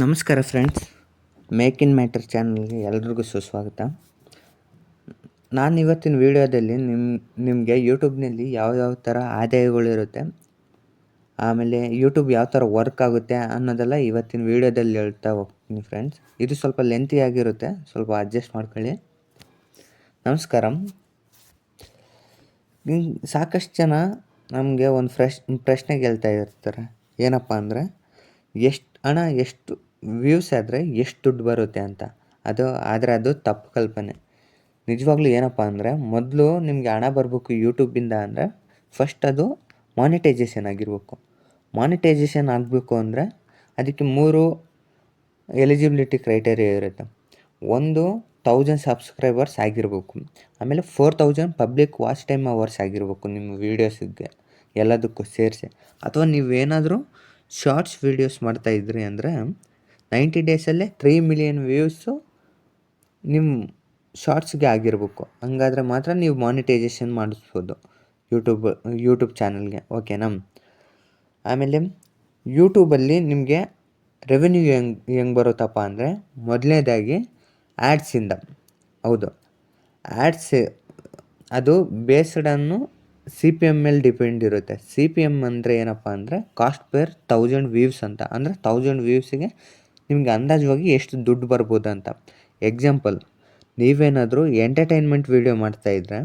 ನಮಸ್ಕಾರ friends, make in matter ಚಾನಲ್ಗೆ ಎಲ್ರಿಗೂ ಸುಸ್ವಾಗತ. ನಾನು ಇವತ್ತಿನ ವೀಡಿಯೋದಲ್ಲಿ ನಿಮಗೆ ಯೂಟ್ಯೂಬ್ನಲ್ಲಿ ಯಾವ ಥರ ಆದಾಯಗಳಿರುತ್ತೆ, ಆಮೇಲೆ ಯೂಟ್ಯೂಬ್ ಯಾವ ಥರ ವರ್ಕ್ ಆಗುತ್ತೆ ಅನ್ನೋದೆಲ್ಲ ಇವತ್ತಿನ ವೀಡಿಯೋದಲ್ಲಿ ಹೇಳ್ತಾ ಹೋಗ್ತೀನಿ ಫ್ರೆಂಡ್ಸ್. ಇದು ಸ್ವಲ್ಪ ಲೆಂತಿ ಆಗಿರುತ್ತೆ, ಸ್ವಲ್ಪ ಅಡ್ಜಸ್ಟ್ ಮಾಡ್ಕೊಳ್ಳಿ. ನಮಸ್ಕಾರ. ಸಾಕಷ್ಟು ಜನ ನಮಗೆ ಒಂದು ಪ್ರಶ್ನೆ ಕೇಳ್ತಾ ಇರ್ತಾರೆ. ಏನಪ್ಪ ಅಂದರೆ, ಎಷ್ಟು ವ್ಯೂಸ್ ಆದರೆ ಎಷ್ಟು ದುಡ್ಡು ಬರುತ್ತೆ ಅಂತ. ಅದು ತಪ್ಪು ಕಲ್ಪನೆ. ನಿಜವಾಗ್ಲೂ ಏನಪ್ಪ ಅಂದರೆ, ಮೊದಲು ನಿಮಗೆ ಹಣ ಬರಬೇಕು ಯೂಟ್ಯೂಬಿಂದ ಅಂದರೆ ಫಸ್ಟ್ ಅದು ಮಾನಿಟೈಸೇಷನ್ ಆಗಿರಬೇಕು. ಮಾನಿಟೈಸೇಷನ್ ಆಗಬೇಕು ಅಂದರೆ ಅದಕ್ಕೆ 3 ಎಲಿಜಿಬಿಲಿಟಿ ಕ್ರೈಟೇರಿಯಾ ಇರುತ್ತೆ. 1000 ಸಬ್ಸ್ಕ್ರೈಬರ್ಸ್ ಆಗಿರಬೇಕು, ಆಮೇಲೆ 4000 ಪಬ್ಲಿಕ್ ವಾಚ್ ಟೈಮ್ ಅವರ್ಸ್ ಆಗಿರಬೇಕು ನಿಮ್ಮ ವೀಡಿಯೋಸಿಗೆ ಎಲ್ಲದಕ್ಕೂ ಸೇರಿಸಿ. ಅಥವಾ ನೀವೇನಾದರೂ ಶಾರ್ಟ್ಸ್ ವೀಡಿಯೋಸ್ ಮಾಡ್ತಾಯಿದ್ರಿ ಅಂದರೆ 90 ಡೇಸಲ್ಲೇ 3 ಮಿಲಿಯನ್ ವ್ಯೂಸು ನಿಮ್ಮ ಶಾರ್ಟ್ಸ್ಗೆ ಆಗಿರಬೇಕು. ಹಂಗಾದರೆ ಮಾತ್ರ ನೀವು ಮಾನಿಟೈಸೇಷನ್ ಮಾಡಿಸ್ಬೋದು ಯೂಟ್ಯೂಬ್ ಚಾನಲ್ಗೆ, ಓಕೆನಾ. ಆಮೇಲೆ ಯೂಟ್ಯೂಬಲ್ಲಿ ನಿಮಗೆ ರೆವೆನ್ಯೂ ಹೆಂಗೆ ಬರುತ್ತಪ್ಪ ಅಂದರೆ, ಮೊದಲನೇದಾಗಿ ಆ್ಯಡ್ಸಿಂದ. ಹೌದು, ಆ್ಯಡ್ಸ್ ಅದು ಬೇಸ್ಡ್ ಅನ್ನು CPM ಮೇಲೆ ಡಿಪೆಂಡ್ ಇರುತ್ತೆ. CPM ಅಂದರೆ ಏನಪ್ಪ ಅಂದರೆ ಕಾಸ್ಟ್ ಪರ್ 1000 ವ್ಯೂಸ್ ಅಂತ. ಅಂದರೆ 1000 ವ್ಯೂಸಿಗೆ ನಿಮಗೆ ಅಂದಾಜವಾಗಿ ಎಷ್ಟು ದುಡ್ಡು ಬರ್ಬೋದು ಅಂತ. ಎಕ್ಸಾಂಪಲ್, ನೀವೇನಾದರೂ ಎಂಟರ್ಟೈನ್ಮೆಂಟ್ ವೀಡಿಯೋ ಮಾಡ್ತಾಯಿದ್ರೆ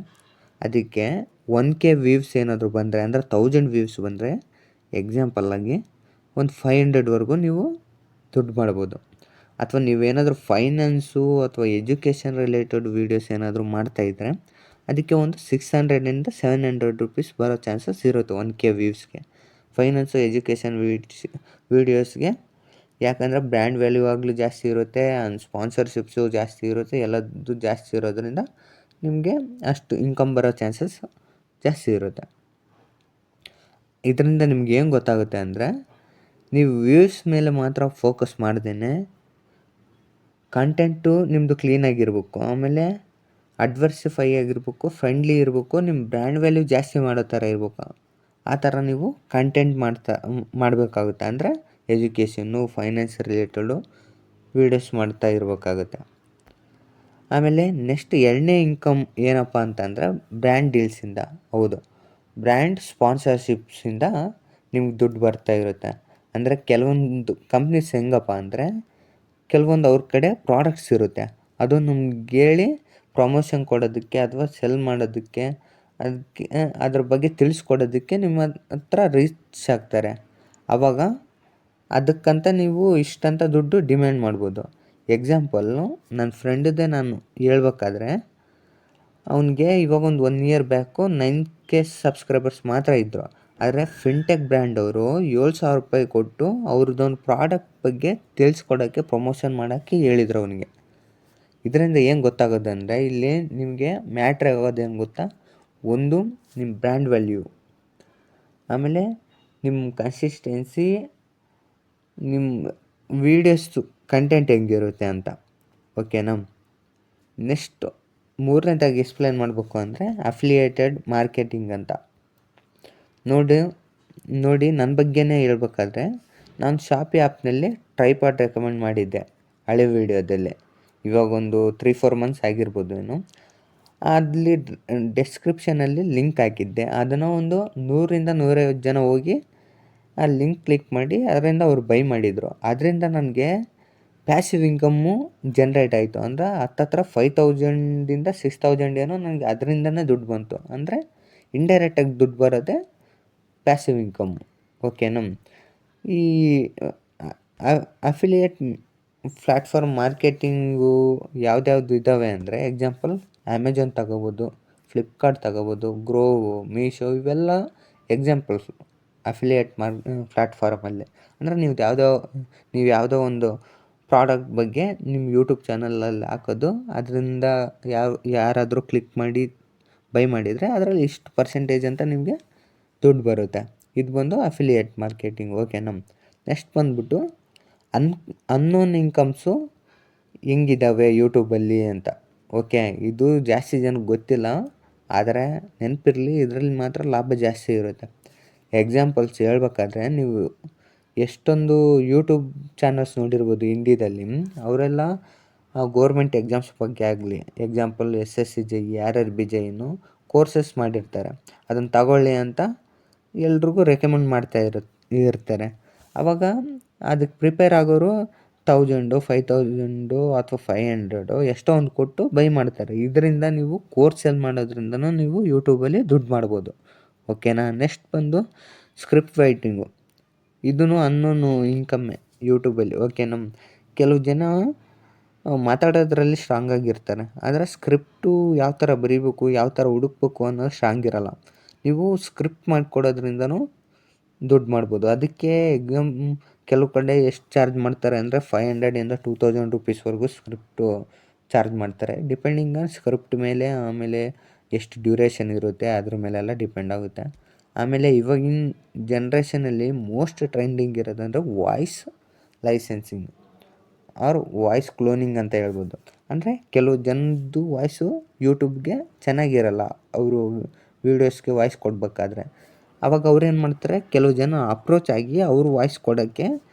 ಅದಕ್ಕೆ 1K ವ್ಯೂಸ್ ಏನಾದರೂ ಬಂದರೆ, ಅಂದರೆ 1000 ವ್ಯೂಸ್ ಬಂದರೆ ಎಕ್ಸಾಂಪಲ್ಲಾಗಿ ಒಂದು 500ವರೆಗೂ ನೀವು ದುಡ್ಡು ಮಾಡ್ಬೋದು. ಅಥವಾ ನೀವೇನಾದರೂ ಫೈನಾನ್ಸು ಅಥವಾ ಎಜುಕೇಷನ್ ರಿಲೇಟೆಡ್ ವೀಡಿಯೋಸ್ ಏನಾದರೂ ಮಾಡ್ತಾಯಿದ್ರೆ ಅದಕ್ಕೆ ಒಂದು 600ಇಂದ 700 ರುಪೀಸ್ ಬರೋ ಚಾನ್ಸಸ್ ಇರುತ್ತೆ 1K ವ್ಯೂಸ್ಗೆ. ಫೈನಾನ್ಸು ಎಜುಕೇಷನ್ ವೀಡಿಯೋಸ್ಗೆ, ಯಾಕಂದರೆ ಬ್ರ್ಯಾಂಡ್ ವ್ಯಾಲ್ಯೂ ಆಗಲೂ ಜಾಸ್ತಿ ಇರುತ್ತೆ, ಸ್ಪಾನ್ಸರ್ಶಿಪ್ಸು ಜಾಸ್ತಿ ಇರುತ್ತೆ, ಎಲ್ಲದು ಜಾಸ್ತಿ ಇರೋದ್ರಿಂದ ನಿಮಗೆ ಅಷ್ಟು ಇನ್ಕಮ್ ಬರೋ ಚಾನ್ಸಸ್ ಜಾಸ್ತಿ ಇರುತ್ತೆ. ಇದರಿಂದ ನಿಮ್ಗೆ ಏನು ಗೊತ್ತಾಗುತ್ತೆ ಅಂದರೆ, ನೀವು ವ್ಯೂಸ್ ಮೇಲೆ ಮಾತ್ರ ಫೋಕಸ್ ಮಾಡ್ದೇ ಕಂಟೆಂಟು ನಿಮ್ಮದು ಕ್ಲೀನಾಗಿರ್ಬೇಕು, ಆಮೇಲೆ ಅಡ್ವರ್ಸಿಫೈ ಆಗಿರ್ಬೇಕು, ಫ್ರೆಂಡ್ಲಿ ಇರಬೇಕು, ನಿಮ್ಮ ಬ್ರ್ಯಾಂಡ್ ವ್ಯಾಲ್ಯೂ ಜಾಸ್ತಿ ಮಾಡೋ ಥರ ಇರಬೇಕು. ಆ ಥರ ನೀವು ಕಂಟೆಂಟ್ ಮಾಡಬೇಕಾಗುತ್ತೆ. ಅಂದರೆ ಎಜುಕೇಷನ್ನು, ಫೈನಾನ್ಸ್ ರಿಲೇಟೆಡು ವೀಡಿಯೋಸ್ ಮಾಡ್ತಾ ಇರಬೇಕಾಗುತ್ತೆ. ಆಮೇಲೆ ನೆಕ್ಸ್ಟ್ 2ನೇ ಇನ್ಕಮ್ ಏನಪ್ಪ ಅಂತಂದರೆ ಬ್ರ್ಯಾಂಡ್ ಡೀಲ್ಸಿಂದ. ಹೌದು, ಬ್ರ್ಯಾಂಡ್ ಸ್ಪಾನ್ಸರ್ಶಿಪ್ಸಿಂದ ನಿಮ್ಗೆ ದುಡ್ಡು ಬರ್ತಾ ಇರುತ್ತೆ. ಅಂದರೆ ಕೆಲವೊಂದು ಕಂಪ್ನೀಸ್ ಹೆಂಗಪ್ಪ ಅಂದರೆ, ಕೆಲವೊಂದು ಅವ್ರ ಕಡೆ ಪ್ರಾಡಕ್ಟ್ಸ್ ಇರುತ್ತೆ, ಅದು ನಮ್ಗೆ ಹೇಳಿ ಪ್ರಮೋಷನ್ ಕೊಡೋದಕ್ಕೆ ಅಥವಾ ಸೆಲ್ ಮಾಡೋದಕ್ಕೆ, ಅದಕ್ಕೆ ಅದ್ರ ಬಗ್ಗೆ ತಿಳಿಸ್ಕೊಡೋದಕ್ಕೆ ನಿಮ್ಮ ಹತ್ರ ರೀಚ್ ಆಗ್ತಾರೆ. ಆವಾಗ ಅದಕ್ಕಂತ ನೀವು ಇಷ್ಟಂತ ದುಡ್ಡು ಡಿಮ್ಯಾಂಡ್ ಮಾಡ್ಬೋದು. ಎಕ್ಸಾಂಪಲ್ಲು, ನನ್ನ ಫ್ರೆಂಡದೇ ನಾನು ಹೇಳ್ಬೇಕಾದ್ರೆ, ಅವನಿಗೆ ಇವಾಗ ಒಂದು 1 ಇಯರ್ ಬ್ಯಾಕು 9K ಸಬ್ಸ್ಕ್ರೈಬರ್ಸ್ ಮಾತ್ರ ಇದ್ದರು. ಆದರೆ ಫಿನ್ಟೆಕ್ ಬ್ರ್ಯಾಂಡ್ ಅವರು 7,000 ರೂಪಾಯಿ ಕೊಟ್ಟು ಅವ್ರದ್ದೊಂದು ಪ್ರಾಡಕ್ಟ್ ಬಗ್ಗೆ ತಿಳಿಸ್ಕೊಡೋಕ್ಕೆ, ಪ್ರಮೋಷನ್ ಮಾಡೋಕ್ಕೆ ಹೇಳಿದರು ಅವನಿಗೆ. ಇದರಿಂದ ಏನು ಗೊತ್ತಾಗೋದಂದರೆ, ಇಲ್ಲಿ ನಿಮಗೆ ಮ್ಯಾಟ್ರ್ ಆಗೋದೇನು ಗೊತ್ತಾ, ಒಂದು ನಿಮ್ಮ ಬ್ರ್ಯಾಂಡ್ ವ್ಯಾಲ್ಯೂ, ಆಮೇಲೆ ನಿಮ್ಮ ಕನ್ಸಿಸ್ಟೆನ್ಸಿ, ನಿಮ್ಮ ವೀಡಿಯೋಸ್ದು ಕಂಟೆಂಟ್ ಹೆಂಗಿರುತ್ತೆ ಅಂತ, ಓಕೆನಾ. ನೆಕ್ಸ್ಟ್ 3ನೇದಾಗಿ ಎಕ್ಸ್ಪ್ಲೇನ್ ಮಾಡಬೇಕು ಅಂದರೆ ಅಫಿಲಿಯೇಟೆಡ್ ಮಾರ್ಕೆಟಿಂಗ್ ಅಂತ. ನೋಡಿ ನನ್ನ ಬಗ್ಗೆನೇ ಹೇಳ್ಬೇಕಾದ್ರೆ, ನಾನು ಶಾಪಿ ಆ್ಯಪ್ನಲ್ಲಿ ಟ್ರೈಪಾಡ್ ರೆಕಮೆಂಡ್ ಮಾಡಿದ್ದೆ ಹಳೆ ವೀಡಿಯೋದಲ್ಲಿ. ಇವಾಗ ಒಂದು 3-4 ಮಂತ್ಸ್ ಆಗಿರ್ಬೋದು ಏನು. ಅಲ್ಲಿ ಡೆಸ್ಕ್ರಿಪ್ಷನಲ್ಲಿ ಲಿಂಕ್ ಹಾಕಿದ್ದೆ. ಅದನ್ನು ಒಂದು 100-150 ಜನ ಹೋಗಿ ಆ ಲಿಂಕ್ ಕ್ಲಿಕ್ ಮಾಡಿ ಅದರಿಂದ ಅವ್ರು ಬೈ ಮಾಡಿದರು. ಅದರಿಂದ ನನಗೆ ಪ್ಯಾಸಿವ್ ಇನ್ಕಮ್ಮು ಜನ್ರೇಟ್ ಆಯಿತು. ಅಂದರೆ ಹತ್ತತ್ರ 5,000ಇಂದ 6,000 ಏನೋ ನನಗೆ ಅದರಿಂದನೇ ದುಡ್ಡು ಬಂತು. ಅಂದರೆ ಇಂಡೈರೆಕ್ಟಾಗಿ ದುಡ್ಡು ಬರೋದೇ ಪ್ಯಾಸಿವ್ ಇನ್ಕಮ್ಮು, ಓಕೆನಾ. ಈ ಅಫಿಲಿಯೇಟ್ ಪ್ಲ್ಯಾಟ್ಫಾರ್ಮ್ ಮಾರ್ಕೆಟಿಂಗು ಯಾವ್ದ್ಯಾವ್ದು ಇದ್ದಾವೆ ಅಂದರೆ, ಎಕ್ಸಾಂಪಲ್ ಅಮೆಜಾನ್ ತಗೋಬೋದು, ಫ್ಲಿಪ್ಕಾರ್ಟ್ ತಗೋಬೋದು, ಗ್ರೋವು, ಮೀಶೋ, ಇವೆಲ್ಲ ಎಕ್ಸಾಂಪಲ್ಸು ಅಫಿಲಿಯೇಟ್ ಪ್ಲ್ಯಾಟ್ಫಾರ್ಮಲ್ಲಿ. ಅಂದರೆ ನೀವು ಯಾವುದೋ ಒಂದು ಪ್ರಾಡಕ್ಟ್ ಬಗ್ಗೆ ನಿಮ್ಮ ಯೂಟ್ಯೂಬ್ ಚಾನಲಲ್ಲಿ ಹಾಕೋದು, ಅದರಿಂದ ಯಾರಾದರೂ ಕ್ಲಿಕ್ ಮಾಡಿ ಬೈ ಮಾಡಿದರೆ ಅದರಲ್ಲಿ ಇಷ್ಟು ಪರ್ಸೆಂಟೇಜ್ ಅಂತ ನಿಮಗೆ ದುಡ್ಡು ಬರುತ್ತೆ. ಇದು ಬಂದು ಅಫಿಲಿಯೇಟ್ ಮಾರ್ಕೆಟಿಂಗ್, ಓಕೆನಾ. ನೆಕ್ಸ್ಟ್ ಬಂದುಬಿಟ್ಟು ಅನ್ನೋನ್ ಇನ್ಕಮ್ಸು ಹೆಂಗಿದ್ದಾವೆ ಯೂಟ್ಯೂಬಲ್ಲಿ ಅಂತ. ಓಕೆ, ಇದು ಜಾಸ್ತಿ ಜನಕ್ಕೆ ಗೊತ್ತಿಲ್ಲ, ಆದರೆ ನೆನಪಿರಲಿ, ಇದರಲ್ಲಿ ಮಾತ್ರ ಲಾಭ ಜಾಸ್ತಿ ಇರುತ್ತೆ. ಎಕ್ಸಾಂಪಲ್ಸ್ ಹೇಳ್ಬೇಕಾದ್ರೆ, ನೀವು ಎಷ್ಟೊಂದು ಯೂಟ್ಯೂಬ್ ಚಾನಲ್ಸ್ ನೋಡಿರ್ಬೋದು ಹಿಂದಿದಲ್ಲಿ. ಅವರೆಲ್ಲ ಗೋರ್ಮೆಂಟ್ ಎಕ್ಸಾಮ್ಸ್ ಬಗ್ಗೆ ಆಗಲಿ, ಎಕ್ಸಾಂಪಲ್ SSC JE, RRB JEನು ಕೋರ್ಸಸ್ ಮಾಡಿರ್ತಾರೆ. ಅದನ್ನು ತಗೊಳ್ಳಿ ಅಂತ ಎಲ್ರಿಗೂ ರೆಕಮೆಂಡ್ ಮಾಡ್ತಾ ಇರ್ತಾರೆ. ಆವಾಗ ಅದಕ್ಕೆ ಪ್ರಿಪೇರ್ ಆಗೋರು 1000 5000 ಅಥವಾ 500 ಎಷ್ಟೋ ಒಂದು ಕೊಟ್ಟು ಬೈ ಮಾಡ್ತಾರೆ. ಇದರಿಂದ ನೀವು ಕೋರ್ಸ್ ಸೇಲ್ ಮಾಡೋದ್ರಿಂದನೂ ನೀವು ಯೂಟ್ಯೂಬಲ್ಲಿ ದುಡ್ಡು ಮಾಡ್ಬೋದು. ಓಕೆನಾ. ನೆಕ್ಸ್ಟ್ ಬಂದು ಸ್ಕ್ರಿಪ್ಟ್ ರೈಟಿಂಗು. ಇದೂ ಅನ್ನೋನು ಇನ್ಕಮ್ಮೆ ಯೂಟ್ಯೂಬಲ್ಲಿ. ಓಕೆನಾ. ಕೆಲವು ಜನ ಮಾತಾಡೋದ್ರಲ್ಲಿ ಸ್ಟ್ರಾಂಗ್ ಆಗಿರ್ತಾರೆ, ಆದರೆ ಸ್ಕ್ರಿಪ್ಟು ಯಾವ ಥರ ಬರೀಬೇಕು, ಯಾವ ಥರ ಹುಡುಕ್ಬೇಕು ಅನ್ನೋದು ಸ್ಟ್ರಾಂಗ್ ಇರೋಲ್ಲ. ನೀವು ಸ್ಕ್ರಿಪ್ಟ್ ಮಾಡಿಕೊಡೋದ್ರಿಂದನೂ ದುಡ್ಡು ಮಾಡ್ಬೋದು. ಅದಕ್ಕೆ ಕೆಲವು ಕಡೆ ಎಷ್ಟು ಚಾರ್ಜ್ ಮಾಡ್ತಾರೆ ಅಂದರೆ 500 2000 ರುಪೀಸ್ವರೆಗೂ ಸ್ಕ್ರಿಪ್ಟು ಚಾರ್ಜ್ ಮಾಡ್ತಾರೆ. ಡಿಪೆಂಡಿಂಗ್ ಆನ್ ಸ್ಕ್ರಿಪ್ಟ್ ಮೇಲೆ, ಆಮೇಲೆ ಎಷ್ಟು ಡ್ಯೂರೇಷನ್ ಇರುತ್ತೆ ಅದ್ರ ಮೇಲೆಲ್ಲ ಡಿಪೆಂಡ್ ಆಗುತ್ತೆ. ಆಮೇಲೆ ಇವಾಗಿನ ಜನ್ರೇಷನಲ್ಲಿ ಮೋಸ್ಟ್ ಟ್ರೆಂಡಿಂಗ್ ಇರೋದಂದರೆ voice licensing or voice cloning ಅಂತ ಹೇಳ್ಬೋದು. ಅಂದರೆ ಕೆಲವು ಜನದ್ದು ವಾಯ್ಸು ಯೂಟ್ಯೂಬ್ಗೆ ಚೆನ್ನಾಗಿರಲ್ಲ, ಅವರು ವೀಡಿಯೋಸ್ಗೆ ವಾಯ್ಸ್ ಕೊಡಬೇಕಾದ್ರೆ. ಆವಾಗ ಅವ್ರೇನು ಮಾಡ್ತಾರೆ, ಕೆಲವು ಜನ ಅಪ್ರೋಚ್ ಆಗಿ ಅವರು ವಾಯ್ಸ್ ಕೊಡೋಕ್ಕೆ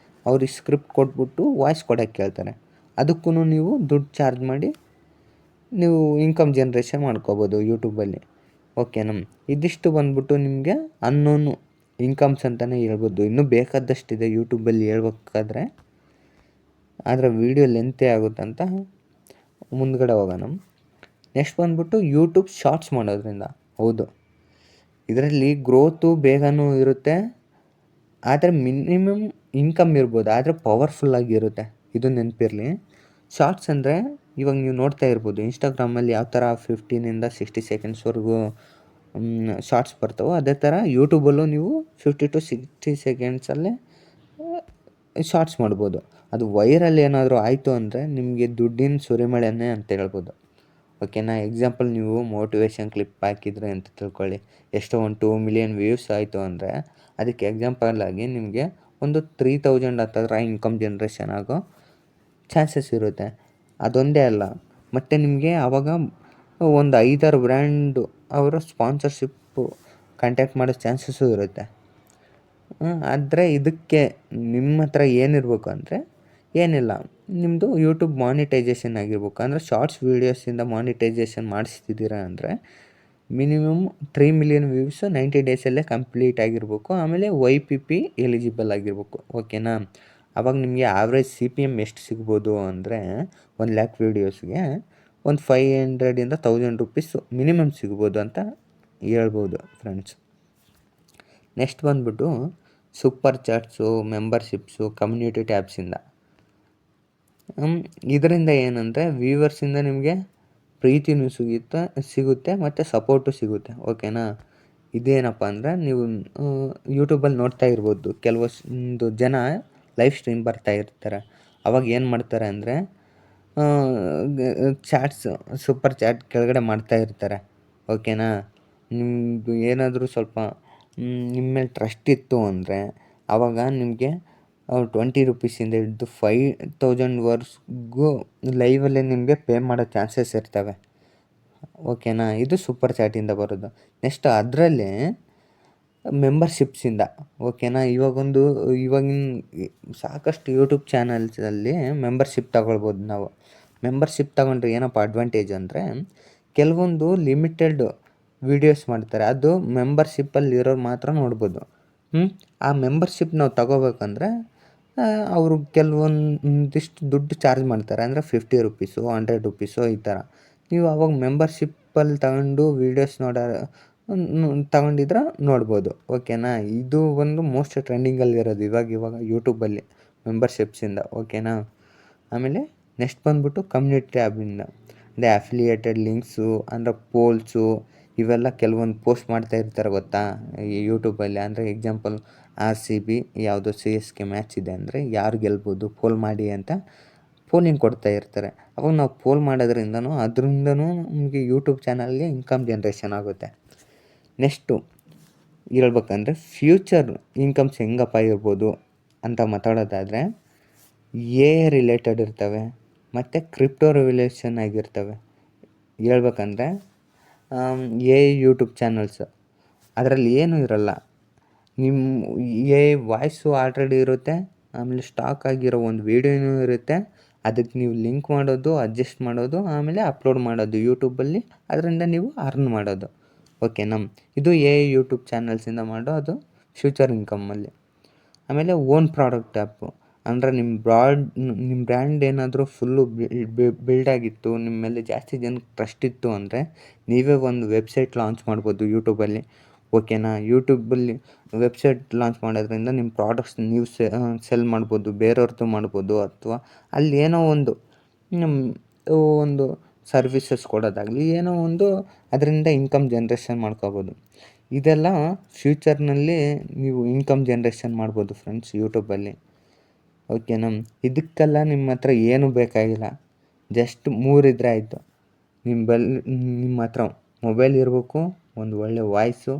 ಅವ್ರಿಗೆ ಸ್ಕ್ರಿಪ್ಟ್ ಕೊಟ್ಬಿಟ್ಟು ವಾಯ್ಸ್ ಕೊಡೋಕ್ಕೆ ಹೇಳ್ತಾರೆ. ಅದಕ್ಕೂ ನೀವು ದುಡ್ಡು ಚಾರ್ಜ್ ಮಾಡಿ ನೀವು ಇನ್ಕಮ್ ಜನ್ರೇಷನ್ ಮಾಡ್ಕೋಬೋದು ಯೂಟ್ಯೂಬಲ್ಲಿ. ಓಕೆನಾ. ಇದಿಷ್ಟು ಬಂದ್ಬಿಟ್ಟು ನಿಮಗೆ ಅನ್ನೋನು ಇನ್ಕಮ್ಸ್ ಅಂತಲೇ ಹೇಳ್ಬೋದು. ಇನ್ನೂ ಬೇಕಾದಷ್ಟಿದೆ ಯೂಟ್ಯೂಬಲ್ಲಿ ಹೇಳ್ಬೇಕಾದ್ರೆ, ಆದರೆ ವೀಡಿಯೋ ಲೆಂತೇ ಆಗುತ್ತಂತ ಮುಂದ್ಗಡೆ ಹೋಗೋಣ. ನೆಕ್ಸ್ಟ್ ಬಂದ್ಬಿಟ್ಟು ಯೂಟ್ಯೂಬ್ ಶಾರ್ಟ್ಸ್ ಮಾಡೋದ್ರಿಂದ. ಹೌದು, ಇದರಲ್ಲಿ ಗ್ರೋತು ಬೇಗನೂ ಇರುತ್ತೆ, ಆದರೆ ಮಿನಿಮಮ್ ಇನ್ಕಮ್ ಇರ್ಬೋದು, ಆದರೆ ಪವರ್ಫುಲ್ಲಾಗಿರುತ್ತೆ. ಇದು ನೆನಪಿರಲಿ. ಶಾರ್ಟ್ಸ್ ಅಂದರೆ ಇವಾಗ ನೀವು ನೋಡ್ತಾ ಇರ್ಬೋದು ಇನ್ಸ್ಟಾಗ್ರಾಮಲ್ಲಿ ಯಾವ ಥರ 15 60 ಸೆಕೆಂಡ್ಸ್ವರೆಗೂ ಶಾರ್ಟ್ಸ್ ಬರ್ತಾವೋ, ಅದೇ ಥರ ಯೂಟ್ಯೂಬಲ್ಲೂ ನೀವು 50 to 60 ಸೆಕೆಂಡ್ಸಲ್ಲೇ ಶಾರ್ಟ್ಸ್ ಮಾಡ್ಬೋದು. ಅದು ವೈರಲ್ ಏನಾದರೂ ಆಯಿತು ಅಂದರೆ ನಿಮಗೆ ದುಡ್ಡಿನ ಸುರಿಮಳೆನೇ ಅಂತ ಹೇಳ್ಬೋದು. ಓಕೆನಾ. ಎಕ್ಸಾಂಪಲ್ ನೀವು ಮೋಟಿವೇಶನ್ ಕ್ಲಿಪ್ ಹಾಕಿದ್ರೆ ಅಂತ ತಿಳ್ಕೊಳ್ಳಿ, ಎಷ್ಟೋ ಒಂದು 2 ಮಿಲಿಯನ್ ವ್ಯೂಸ್ ಆಯಿತು ಅಂದರೆ ಅದಕ್ಕೆ ಎಕ್ಸಾಂಪಲ್ ಆಗಿ ನಿಮಗೆ ಒಂದು 3000 ಹತ್ತಿರ ಇನ್ಕಮ್ ಜನ್ರೇಷನ್ ಆಗೋ ಚಾನ್ಸಸ್ ಇರುತ್ತೆ. ಅದೊಂದೇ ಅಲ್ಲ, ಮತ್ತು ನಿಮಗೆ ಆವಾಗ ಒಂದು 5-6 ಬ್ರ್ಯಾಂಡು ಅವರ ಸ್ಪಾನ್ಸರ್ಶಿಪ್ಪು ಕಾಂಟ್ಯಾಕ್ಟ್ ಮಾಡೋ ಚಾನ್ಸಸ್ಸು ಇರುತ್ತೆ. ಆದರೆ ಇದಕ್ಕೆ ನಿಮ್ಮ ಹತ್ರ ಏನಿರಬೇಕು ಅಂದರೆ ಏನಿಲ್ಲ, ನಿಮ್ಮದು ಯೂಟ್ಯೂಬ್ ಮಾನಿಟೈಸೇಷನ್ ಆಗಿರ್ಬೇಕು. ಅಂದರೆ ಶಾರ್ಟ್ಸ್ ವೀಡಿಯೋಸಿಂದ ಮಾನಿಟೈಸೇಷನ್ ಮಾಡಿಸ್ತಿದ್ದೀರಾ ಅಂದರೆ ಮಿನಿಮಮ್ 3 ಮಿಲಿಯನ್ ವ್ಯೂಸ್ 90 ಡೇಸಲ್ಲೇ ಕಂಪ್ಲೀಟ್ ಆಗಿರಬೇಕು. ಆಮೇಲೆ YPP ಎಲಿಜಿಬಲ್ ಆಗಿರಬೇಕು. ಓಕೆನಾ. ಆವಾಗ ನಿಮಗೆ ಆವ್ರೇಜ್ CPM ಎಷ್ಟು ಸಿಗ್ಬೋದು ಅಂದರೆ 1,00,000 ವೀಡಿಯೋಸ್ಗೆ ಒಂದು 500 1000 ರುಪೀಸ್ ಮಿನಿಮಮ್ ಸಿಗ್ಬೋದು ಅಂತ ಹೇಳ್ಬೋದು ಫ್ರೆಂಡ್ಸ್. ನೆಕ್ಸ್ಟ್ ಬಂದ್ಬಿಟ್ಟು ಸೂಪರ್ ಚಾಟ್ಸು, ಮೆಂಬರ್ಶಿಪ್ಸು, ಕಮ್ಯುನಿಟಿ ಟ್ಯಾಬ್ಸಿಂದ. ಇದರಿಂದ ಏನಂದರೆ ವ್ಯೂವರ್ಸಿಂದ ನಿಮಗೆ ಪ್ರೀತಿನೂ ಸಿಗುತ್ತೆ ಮತ್ತು ಸಪೋರ್ಟು ಸಿಗುತ್ತೆ. ಓಕೆನಾ. ಇದೇನಪ್ಪ ಅಂದರೆ ನೀವು ಯೂಟ್ಯೂಬಲ್ಲಿ ನೋಡ್ತಾ ಇರ್ಬೋದು, ಕೆಲವೊಂದು ಜನ ಲೈವ್ ಸ್ಟ್ರೀಮ್ ಬರ್ತಾ ಇರ್ತಾರೆ. ಅವಾಗ ಏನು ಮಾಡ್ತಾರೆ ಅಂದರೆ ಚಾಟ್ಸ್, ಸೂಪರ್ ಚಾಟ್ ಕೆಳಗಡೆ ಮಾಡ್ತಾ ಇರ್ತಾರೆ. ಓಕೆನಾ. ನಿಮ್ಮದು ಏನಾದರೂ ಸ್ವಲ್ಪ ನಿಮ್ಮ ಮೇಲೆ ಟ್ರಸ್ಟ್ ಇತ್ತು ಅಂದರೆ ಆವಾಗ ನಿಮಗೆ 20 ರುಪೀಸಿಂದ ಹಿಡಿದು 5000 ಲೈವಲ್ಲೇ ನಿಮಗೆ ಪೇ ಮಾಡೋ ಚಾನ್ಸಸ್ ಇರ್ತವೆ. ಓಕೆನಾ. ಇದು ಸೂಪರ್ ಚಾಟಿಂದ ಬರೋದು. ನೆಕ್ಸ್ಟ್ ಅದರಲ್ಲೇ ಮೆಂಬರ್ಶಿಪ್ಸಿಂದ. ಓಕೆನಾ. ಇವಾಗಿನ ಸಾಕಷ್ಟು ಯೂಟ್ಯೂಬ್ ಚಾನಲ್ಸಲ್ಲಿ ಮೆಂಬರ್ಶಿಪ್ ತಗೊಳ್ಬೋದು ನಾವು. ಮೆಂಬರ್ಶಿಪ್ ತಗೊಂಡ್ರೆ ಏನಪ್ಪ ಅಡ್ವಾಂಟೇಜ್ ಅಂದರೆ ಕೆಲವೊಂದು ಲಿಮಿಟೆಡ್ ವೀಡಿಯೋಸ್ ಮಾಡ್ತಾರೆ, ಅದು ಮೆಂಬರ್ಶಿಪ್ಪಲ್ಲಿರೋರು ಮಾತ್ರ ನೋಡ್ಬೋದು. ಆ ಮೆಂಬರ್ಶಿಪ್ ನಾವು ತಗೋಬೇಕಂದ್ರೆ ಅವರು ಕೆಲವೊಂದಿಷ್ಟು ದುಡ್ಡು ಚಾರ್ಜ್ ಮಾಡ್ತಾರೆ. ಅಂದರೆ 50 ರುಪೀಸು 100 ರುಪೀಸು ಈ ಥರ. ನೀವು ಅವಾಗ ಮೆಂಬರ್ಶಿಪ್ಪಲ್ಲಿ ತಗೊಂಡು ವೀಡಿಯೋಸ್ ತಗೊಂಡಿದ್ರೆ ನೋಡ್ಬೋದು. ಓಕೆನಾ. ಇದು ಒಂದು ಮೋಸ್ಟ್ ಟ್ರೆಂಡಿಂಗಲ್ಲಿರೋದು ಇವಾಗ ಯೂಟ್ಯೂಬಲ್ಲಿ ಮೆಂಬರ್ಶಿಪ್ಸಿಂದ. ಓಕೆನಾ. ಆಮೇಲೆ ನೆಕ್ಸ್ಟ್ ಬಂದ್ಬಿಟ್ಟು ಕಮ್ಯುನಿಟಿ ಟ್ಯಾಬಿಂದ. ಅಂದರೆ ಅಫಿಲಿಯೇಟೆಡ್ ಲಿಂಕ್ಸು, ಅಂದರೆ ಪೋಲ್ಸು, ಇವೆಲ್ಲ ಕೆಲವೊಂದು ಪೋಸ್ಟ್ ಮಾಡ್ತಾ ಇರ್ತಾರೆ ಗೊತ್ತಾ ಈ ಯೂಟ್ಯೂಬಲ್ಲಿ. ಅಂದರೆ ಎಕ್ಸಾಂಪಲ್ RCB ಯಾವುದೋ CSK ಮ್ಯಾಚ್ ಇದೆ ಅಂದರೆ ಯಾರು ಗೆಲ್ಬೋದು ಪೋಲ್ ಮಾಡಿ ಅಂತ ಪೋಲಿಂಗ್ ಕೊಡ್ತಾ ಇರ್ತಾರೆ. ಅವಾಗ ನಾವು ಪೋಲ್ ಮಾಡೋದ್ರಿಂದನೂ ಅದರಿಂದನೂ ನಮಗೆ ಯೂಟ್ಯೂಬ್ ಚಾನಲ್ಗೆ ಇನ್ಕಮ್ ಜನ್ರೇಷನ್ ಆಗುತ್ತೆ. ನೆಕ್ಸ್ಟು ಹೇಳ್ಬೇಕಂದ್ರೆ ಫ್ಯೂಚರ್ ಇನ್ಕಮ್ಸ್ ಹೆಂಗಪ್ಪ ಇರ್ಬೋದು ಅಂತ ಮಾತಾಡೋದಾದರೆ ರಿಲೇಟೆಡ್ ಇರ್ತವೆ ಮತ್ತು ಕ್ರಿಪ್ಟೋ ರಿಲೇಷನ್ ಆಗಿರ್ತವೆ. ಹೇಳ್ಬೇಕಂದ್ರೆ ಯೂಟ್ಯೂಬ್ ಚಾನಲ್ಸ್ ಅದರಲ್ಲಿ ಏನೂ ಇರಲ್ಲ, ನಿಮ್ಮ ವಾಯ್ಸು ಆಲ್ರೆಡಿ ಇರುತ್ತೆ, ಆಮೇಲೆ ಸ್ಟಾಕ್ ಆಗಿರೋ ಒಂದು ವೀಡಿಯೋನೂ ಇರುತ್ತೆ. ಅದಕ್ಕೆ ನೀವು ಲಿಂಕ್ ಮಾಡೋದು, ಅಡ್ಜಸ್ಟ್ ಮಾಡೋದು, ಆಮೇಲೆ ಅಪ್ಲೋಡ್ ಮಾಡೋದು ಯೂಟ್ಯೂಬಲ್ಲಿ. ಅದರಿಂದ ನೀವು ಅರ್ನ್ ಮಾಡೋದು. ಓಕೆನಾ? ಇದು ಯೂಟ್ಯೂಬ್ ಚಾನಲ್ಸಿಂದ ಮಾಡೋ ಅದು ಫ್ಯೂಚರ್ ಇನ್ಕಮಲ್ಲಿ. ಆಮೇಲೆ ಓನ್ ಪ್ರಾಡಕ್ಟ್ ಆ್ಯಪು ಅಂದರೆ ನಿಮ್ಮ ಬ್ರ್ಯಾಂಡ್ ಏನಾದರೂ ಫುಲ್ಲು ಬಿಲ್ಡ್ ಆಗಿತ್ತು, ನಿಮ್ಮ ಮೇಲೆ ಜಾಸ್ತಿ ಜನಕ್ಕೆ ಟ್ರಸ್ಟ್ ಇತ್ತು ಅಂದರೆ ನೀವೇ ಒಂದು ವೆಬ್ಸೈಟ್ ಲಾಂಚ್ ಮಾಡ್ಬೋದು ಯೂಟ್ಯೂಬಲ್ಲಿ. ಓಕೆನಾ? ಯೂಟ್ಯೂಬಲ್ಲಿ ವೆಬ್ಸೈಟ್ ಲಾಂಚ್ ಮಾಡೋದ್ರಿಂದ ನಿಮ್ಮ ಪ್ರಾಡಕ್ಟ್ಸ್ ನೀವು ಸೆಲ್ ಮಾಡ್ಬೋದು, ಬೇರೆಯವ್ರದ್ದು ಮಾಡ್ಬೋದು, ಅಥವಾ ಅಲ್ಲಿ ಏನೋ ಒಂದು ಸರ್ವಿಸಸ್ ಕೊಡೋದಾಗಲಿ, ಏನೋ ಒಂದು ಅದರಿಂದ ಇನ್ಕಮ್ ಜನ್ರೇಷನ್ ಮಾಡ್ಕೋಬೋದು. ಇದೆಲ್ಲ ಫ್ಯೂಚರ್ನಲ್ಲಿ ನೀವು ಇನ್ಕಮ್ ಜನ್ರೇಷನ್ ಮಾಡ್ಬೋದು ಫ್ರೆಂಡ್ಸ್ ಯೂಟ್ಯೂಬಲ್ಲಿ. ಓಕೆನಾ? ಇದಕ್ಕೆಲ್ಲ ನಿಮ್ಮ ಹತ್ರ ಏನೂ ಬೇಕಾಗಿಲ್ಲ, ಜಸ್ಟ್ 3 ಇದ್ದರೆ ಆಯಿತು. ನಿಮ್ಮ ಹತ್ರ ಮೊಬೈಲ್ ಇರಬೇಕು, ಒಂದು ಒಳ್ಳೆ ವಾಯ್ಸು,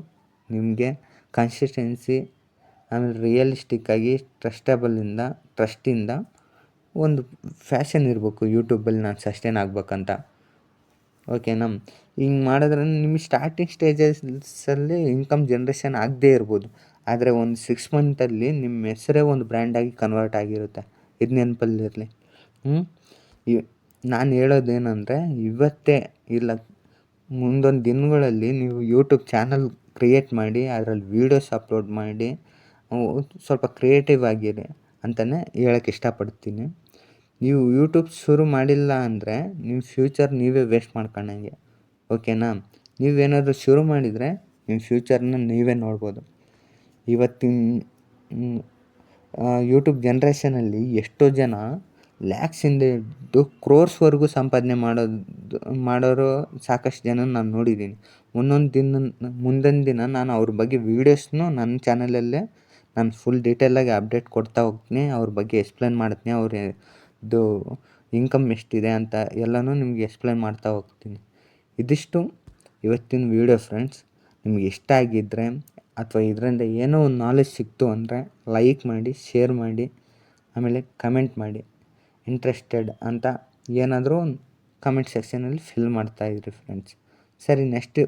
ನಿಮಗೆ ಕನ್ಸಿಸ್ಟೆನ್ಸಿ, ಆಮೇಲೆ ರಿಯಲಿಸ್ಟಿಕ್ಕಾಗಿ ಟ್ರಸ್ಟಿಂದ ಒಂದು ಫ್ಯಾಷನ್ ಇರಬೇಕು ಯೂಟ್ಯೂಬಲ್ಲಿ ನಾನು ಸಸ್ಟೈನ್ ಆಗ್ಬೇಕಂತ. ಓಕೆನಾ? ಹಿಂಗೆ ಮಾಡಿದ್ರೆ ನಿಮಗೆ ಸ್ಟಾರ್ಟಿಂಗ್ ಸ್ಟೇಜಸಲ್ಲಿ ಇನ್ಕಮ್ ಜನ್ರೇಷನ್ ಆಗದೇ ಇರ್ಬೋದು, ಆದರೆ ಒಂದು 6 ಮಂತಲ್ಲಿ ನಿಮ್ಮ ಹೆಸರೇ ಒಂದು ಬ್ರ್ಯಾಂಡಾಗಿ ಕನ್ವರ್ಟ್ ಆಗಿರುತ್ತೆ. ಇದು ನೆನಪಲ್ಲಿರಲಿ. ನಾನು ಹೇಳೋದೇನೆಂದರೆ, ಇವತ್ತೇ ಇಲ್ಲ ಮುಂದೊಂದು ದಿನಗಳಲ್ಲಿ ನೀವು ಯೂಟ್ಯೂಬ್ ಚಾನಲ್ ಕ್ರಿಯೇಟ್ ಮಾಡಿ, ಅದರಲ್ಲಿ ವೀಡಿಯೋಸ್ ಅಪ್ಲೋಡ್ ಮಾಡಿ ಸ್ವಲ್ಪ ಕ್ರಿಯೇಟಿವ್ ಆಗಿರಿ ಅಂತಲೇ ಹೇಳೋಕ್ಕೆ ಇಷ್ಟಪಡ್ತೀನಿ. ನೀವು ಯೂಟ್ಯೂಬ್ ಶುರು ಮಾಡಿಲ್ಲ ಅಂದರೆ ನಿಮ್ಮ ಫ್ಯೂಚರ್ ನೀವೇ ವೇಸ್ಟ್ ಮಾಡ್ಕೊಂಡಂಗೆ. ಓಕೆನಾ? ನೀವೇನಾದರೂ ಶುರು ಮಾಡಿದರೆ ನಿಮ್ಮ ಫ್ಯೂಚರ್ನ ನೀವೇ ನೋಡ್ಬೋದು. ಇವತ್ತಿನ ಯೂಟ್ಯೂಬ್ ಜನ್ರೇಷನಲ್ಲಿ ಎಷ್ಟೋ ಜನ ಲ್ಯಾಕ್ಸಿಂದ ಹಿಡಿದು ಕ್ರೋರ್ಸ್ವರೆಗೂ ಸಂಪಾದನೆ ಮಾಡೋರು ಸಾಕಷ್ಟು ಜನ ನಾನು ನೋಡಿದ್ದೀನಿ. ಮುಂದೊಂದು ದಿನ ನಾನು ಅವ್ರ ಬಗ್ಗೆ ವೀಡಿಯೋಸ್ನು ನನ್ನ ಚಾನಲಲ್ಲೇ ನಾನು ಫುಲ್ ಡೀಟೇಲಾಗಿ ಅಪ್ಡೇಟ್ ಕೊಡ್ತಾ ಹೋಗ್ತೀನಿ. ಅವ್ರ ಬಗ್ಗೆ ಎಕ್ಸ್ಪ್ಲೇನ್ ಮಾಡ್ತೀನಿ, ಇದು ಇನ್ಕಮ್ ಎಷ್ಟಿದೆ ಅಂತ ಎಲ್ಲನೂ ನಿಮಗೆ ಎಕ್ಸ್ಪ್ಲೇನ್ ಮಾಡ್ತಾ ಹೋಗ್ತೀನಿ. ಇದಿಷ್ಟು ಇವತ್ತಿನ ವೀಡಿಯೋ ಫ್ರೆಂಡ್ಸ್. ನಿಮ್ಗೆ ಇಷ್ಟ ಆಗಿದ್ದರೆ ಅಥವಾ ಇದರಿಂದ ಏನೋ ಒಂದು ನಾಲೆಜ್ ಸಿಕ್ತು ಅಂದರೆ ಲೈಕ್ ಮಾಡಿ, ಶೇರ್ ಮಾಡಿ, ಆಮೇಲೆ ಕಮೆಂಟ್ ಮಾಡಿ. ಇಂಟ್ರೆಸ್ಟೆಡ್ ಅಂತ ಏನಾದರೂ ಕಮೆಂಟ್ ಸೆಕ್ಷನಲ್ಲಿ ಫಿಲ್ ಮಾಡ್ತಾಯಿದ್ರಿ ಫ್ರೆಂಡ್ಸ್. ಸರಿ, ನೆಕ್ಸ್ಟ್